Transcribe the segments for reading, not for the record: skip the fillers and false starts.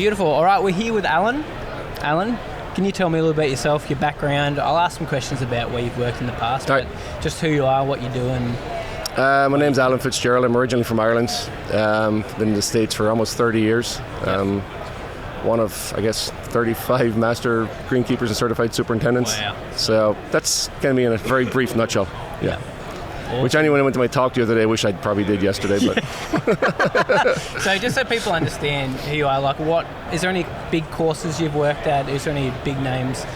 Beautiful. All right, we're here with Alan. Alan, can you tell me a little about yourself, your background? I'll ask some questions about where you've worked in the past, but just who you are, what you're doing. My name's Alan Fitzgerald. I'm originally from Ireland. Been in the States for almost 30 years. One of, I guess, 35 master greenkeepers and certified superintendents. Wow. So that's going to be in a very brief nutshell. Yeah. Awesome. Which anyone who went to my talk the other day, I wish I probably did yesterday. But So just so people understand who you are, like is there any big courses you've worked at? Is there any big names?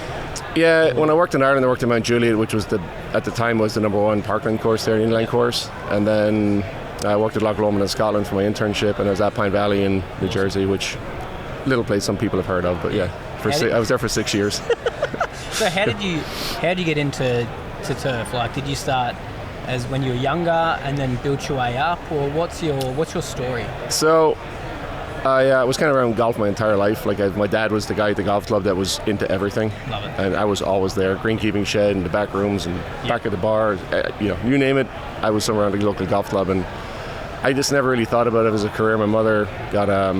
yeah, when I worked in Ireland, I worked in Mount Juliet, which was at the time was the #1 parkland course there, inline course. And then I worked at Loch Lomond in Scotland for my internship, and I was at Pine Valley in New Jersey, which little place some people have heard of, but yeah, I was there for 6 years. So how did you get into turf? Like, did you start as when you were younger and then build your way up, or what's your story? So I was kind of around golf my entire life. Like my dad was the guy at the golf club that was into everything. Love it. And I was always there, greenkeeping shed and the back rooms and back of the bar, you name it. I was somewhere around the local golf club, and I just never really thought about it as a career. My mother got a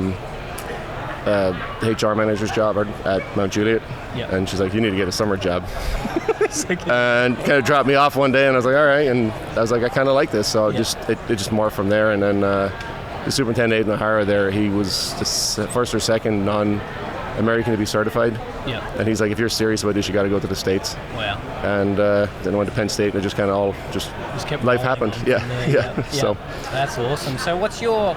HR manager's job at Mount Juliet, and she's like, you need to get a summer job. And kind of dropped me off one day, and I was like, all right, and I was like, I kind of like this, so it just morphed from there. And then the superintendent in O'Hara there, he was the first or second non-American to be certified, and he's like, if you're serious about this, you got to go to the States. Wow. And then I went to Penn State, and it just kind of all just kept life happened. So that's awesome. So what's your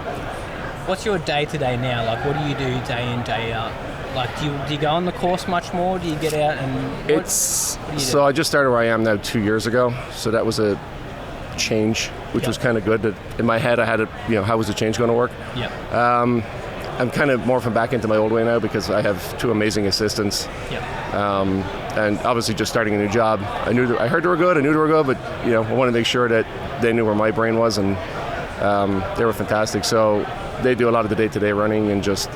day-to-day now? Like, what do you do day in, day out? Like, do you go on the course much more? Do you get out and... So I just started where I am now 2 years ago. So that was a change, which was kind of good. In my head, I had it, how was the change going to work? I'm kind of morphing back into my old way now because I have two amazing assistants. And obviously just starting a new job. I heard they were good, I knew they were good, but I wanted to make sure that they knew where my brain was, and they were fantastic. So they do a lot of the day-to-day running and just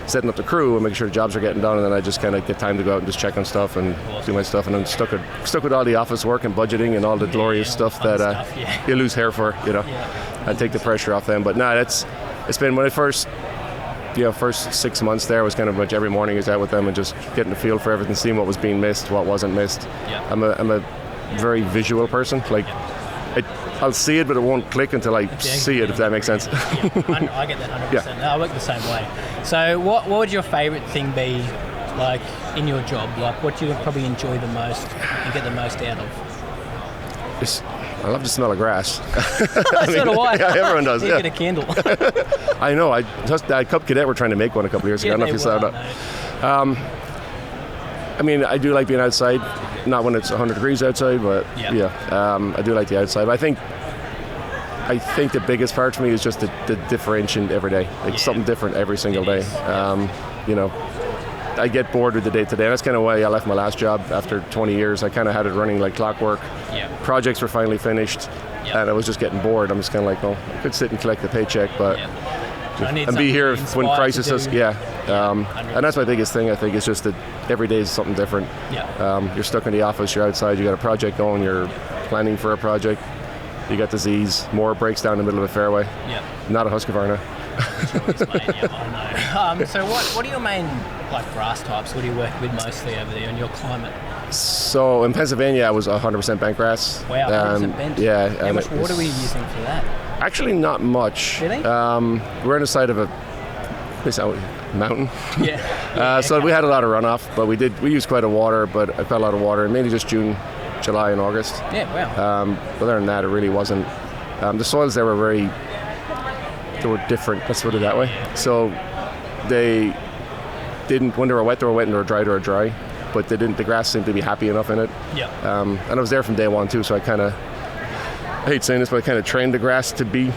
setting up the crew and making sure the jobs are getting done, and then I just kind of get time to go out and just check on stuff and do my stuff, and I'm stuck with all the office work and budgetting and all the glorious stuff that you lose hair for, and take the pressure off them. But no, it's been when I first 6 months there was kind of much every morning is out with them and just getting the feel for everything, seeing what was being missed, what wasn't missed. I'm a very visual person. Like I'll see it, but it won't click until I see it, if that makes sense. I get that 100%. I work the same way. So what would your favourite thing be, like, in your job? Like, what do you probably enjoy the most and get the most out of? I love the smell of grass. So do I. Yeah, everyone does. Get a candle. I know. Cub Cadet were trying to make one a couple of years ago. I don't know if you saw that. I do like being outside, not when it's 100 degrees outside, but I do like the outside. But I think the biggest part for me is just the differentiation every day, like something different every single day. I get bored with the day-to-day. That's kind of why I left my last job after 20 years. I kind of had it running like clockwork. Projects were finally finished, and I was just getting bored. I'm just kind of like, well, I could sit and collect the paycheck, but and be here when crisis does. And that's my biggest thing. I think is just that every day is something different. You're stuck in the office. You're outside. You got a project going. You're planning for a project. You got the Z's. More breaks down the middle of a fairway. Not a Husqvarna. So what are your main grass types? What do you work with mostly over there in your climate? So in Pennsylvania, I was 100% bent grass. Wow, 100% bent. Yeah. How much water were you using for that? Actually, not much. Really? We're on the side of a mountain. So we had a lot of runoff, but we used quite a lot of water, mainly just June, July, and August. Wow. But other than that, it really wasn't. The soils there were different. Let's put it that way. So they didn't, when they were wet, and when they were dry. But the grass seemed to be happy enough in it. And I was there from day one too, so I hate saying this, but I kind of trained the grass to be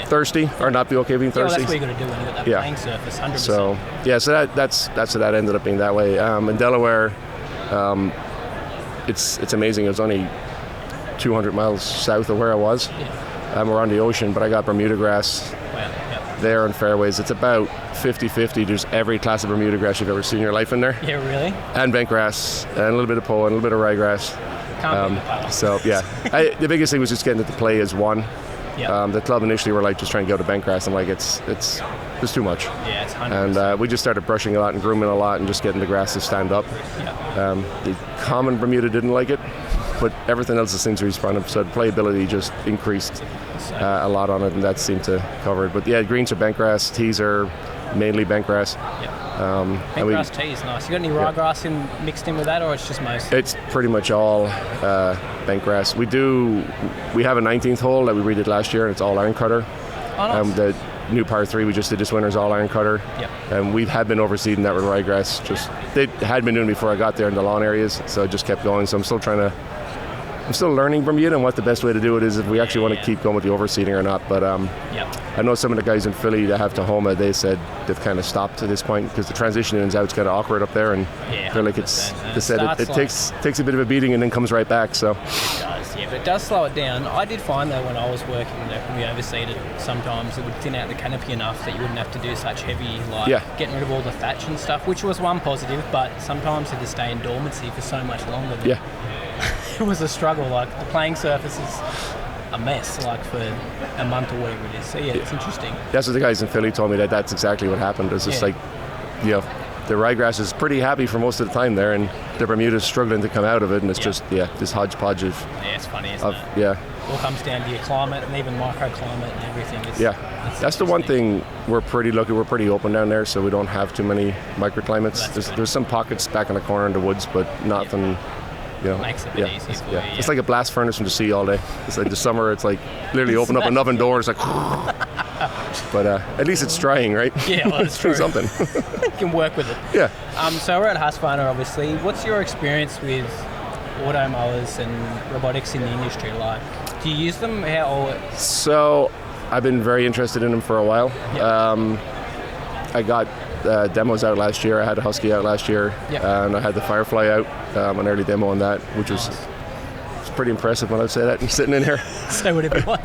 thirsty or not be okay being thirsty. That's what you got to do when you got that playing surface, 100%. So that's that ended up being that way. In Delaware, it's amazing. It was only 200 miles south of where I was. We're on the ocean, but I got Bermuda grass there on fairways. It's about 50-50. There's every class of Bermuda grass you've ever seen in your life in there. Yeah, really? And bent grass, and a little bit of poa, and a little bit of ryegrass. So the biggest thing was just getting it to play as one. The club initially were just trying to go to bent grass. I'm like, it's was too much. Yeah, it's 100%. And we just started brushing a lot and grooming a lot and just getting the grass to stand up. Yeah. The common Bermuda didn't like it, but everything else seems to respond. So the playability just increased a lot on it, and that seemed to cover it. But yeah, greens are bentgrass, tees are mainly bentgrass. Yeah. Bentgrass tea is nice. You got any ryegrass mixed in with that, or it's just most? It's pretty much all bentgrass. We have a 19th hole that we redid last year, and it's all iron cutter. Oh, nice. The new par 3 we just did this winter is all iron cutter. Yep. And we had been overseeding that with ryegrass. They had been doing it before I got there in the lawn areas, so I just kept going. So I'm still learning Bermuda and what the best way to do it is if we actually want to keep going with the overseeding or not. But I know some of the guys in Philly that have Tacoma, they said they've kind of stopped at this point because the transition in and out's kind of awkward up there, and they're like it takes a bit of a beating and then comes right back. So it does, yeah, but it does slow it down. I did find though when I was working there, when we overseeded, sometimes it would thin out the canopy enough that you wouldn't have to do such heavy getting rid of all the thatch and stuff, which was one positive. But sometimes it had to stay in dormancy for so much longer. It was a struggle. Like the playing surface is a mess, like for a month or whatever it is. So it's interesting. That's what the guys in Philly told me, that's exactly what happened. It's just like, the ryegrass is pretty happy for most of the time there, and the Bermuda's struggling to come out of it, and it's just this hodgepodge of. Yeah, it's funny, isn't it? Yeah. All comes down to your climate and even microclimate and everything. That's the one thing we're pretty lucky. We're pretty open down there, so we don't have too many microclimates. There's some pockets back in the corner in the woods, but nothing. Makes it a bit easier for you. It's like a blast furnace from the sea all day. It's like the summer, it's like literally open up an oven door, it's like but at least it's drying, right? Yeah, well, that's true. Something. You can work with it. Yeah. So we're at Husqvarna, obviously. What's your experience with auto mowers and robotics in the industry like? Do you use them? So I've been very interested in them for a while. I got demos out last year. I had a Husky out last year, and I had the Firefly out, an early demo on that, which was pretty impressive when I say that. I'm sitting in here. Say whatever you want.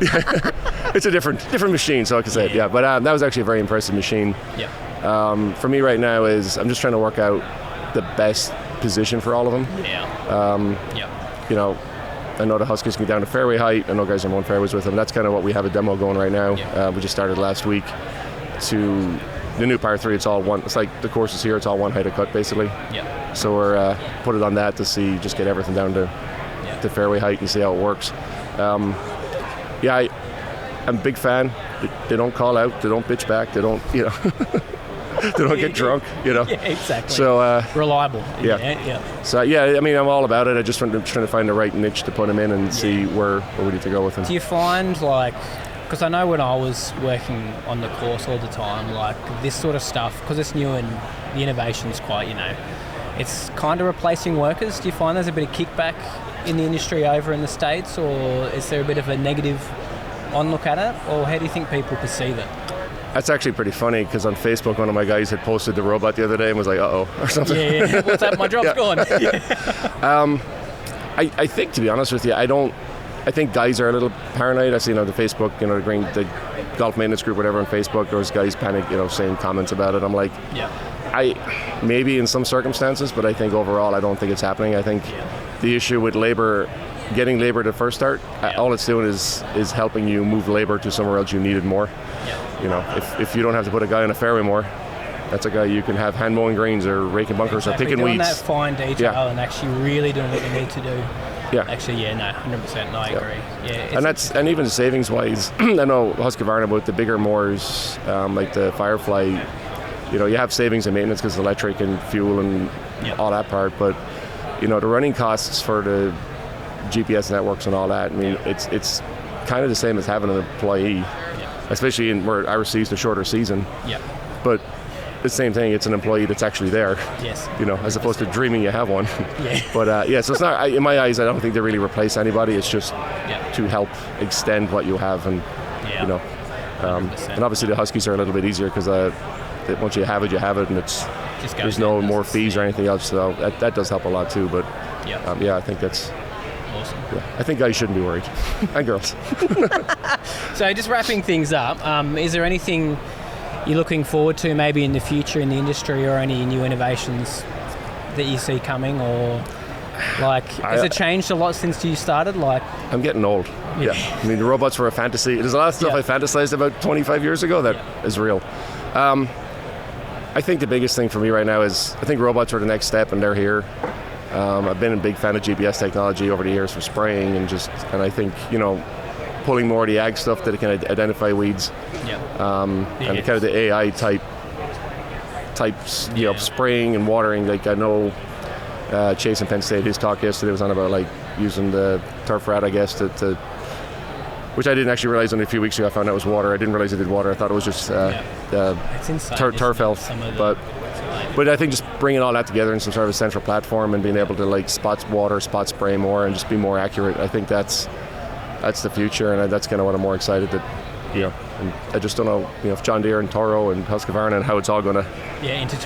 It's a different machine, so I can say it. Yeah, but that was actually a very impressive machine. For me right now is I'm just trying to work out the best position for all of them. I know the Huskies can get down to fairway height. I know guys are mowing fairways with them. That's kind of what we have a demo going right now. We just started last week to the new par 3. It's all one. It's like the courses here. It's all one height of cut basically. So we're put it on that to see, just get everything down to fairway height and see how it works. I'm a big fan. They don't call out. They don't bitch back. They don't, they don't get drunk, Yeah, exactly. So reliable. So I mean, I'm all about it. I just want to trying to find the right niche to put them in and see where we need to go with them. Do you find because I know when I was working on the course all the time, like this sort of stuff, because it's new and the innovation's quite, it's kind of replacing workers. Do you find there's a bit of kickback in the industry over in the States, or is there a bit of a negative on-look at it, or how do you think people perceive it? That's actually pretty funny, because on Facebook one of my guys had posted the robot the other day and was like, uh-oh, or something. Yeah. What's up? My job's gone. I think, to be honest with you, I think guys are a little paranoid. I see, the Facebook, the golf maintenance group, whatever, on Facebook, those guys panic, saying comments about it. I'm like, I maybe in some circumstances, but I think overall, I don't think it's happening. I think the issue with labor, getting labor to first start, all it's doing is helping you move labor to somewhere else you needed more. If you don't have to put a guy on a fairway more, that's a guy you can have hand mowing greens or raking bunkers or picking weeds. That fine detail and actually really doing what you need to do. Actually, 100%. No, I agree. And even savings wise, I know Husqvarna, but the bigger mowers, like the Firefly, you have savings in maintenance because electric and fuel and all that part. But the running costs for the GPS networks and all that, I mean, it's kind of the same as having an employee, especially where Irish sees the shorter season. But the same thing, it's an employee that's actually there. As opposed to dreaming you have one. But so it's not, in my eyes, I don't think they really replace anybody. It's just to help extend what you have, and and obviously the Huskies are a little bit easier because once you have it, and there's no more fees or anything else. So that does help a lot too. But I think that's awesome. I think guys shouldn't be worried, and girls. So just wrapping things up, is there anything you're looking forward to maybe in the future in the industry, or any new innovations that you see coming, or has it changed a lot since you started? I'm getting old. I mean, the robots were a fantasy. There's a lot of stuff I fantasized about 25 years ago that is real. I think the biggest thing for me right now is I think robots are the next step, and they're here. I've been a big fan of GPS technology over the years for spraying, and I think, you know, pulling more of the ag stuff that it can identify weeds. And kind of the AI type you know, spraying and watering. Like I know Chase in Penn State, his talk yesterday was on about like using the turf rat, I guess, to which I didn't actually realize only a few weeks ago. I found out it was water. I didn't realize it did water. I thought it was just turf health. But I think just bringing all that together in some sort of a central platform and being able to like spot water, spot spray more, and just be more accurate. I think that's the future, and that's kind of what I'm more excited that, you know. And I just don't know, you know, if John Deere and Toro and Husqvarna and how it's all going to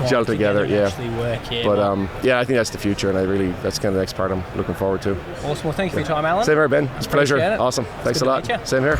gel together. Actually work, but I think that's the future, and that's kind of the next part I'm looking forward to. Awesome. Well, thank you for your time, Alan. Same here, Ben. It's a pleasure. It. Awesome. Thanks a lot. Same here.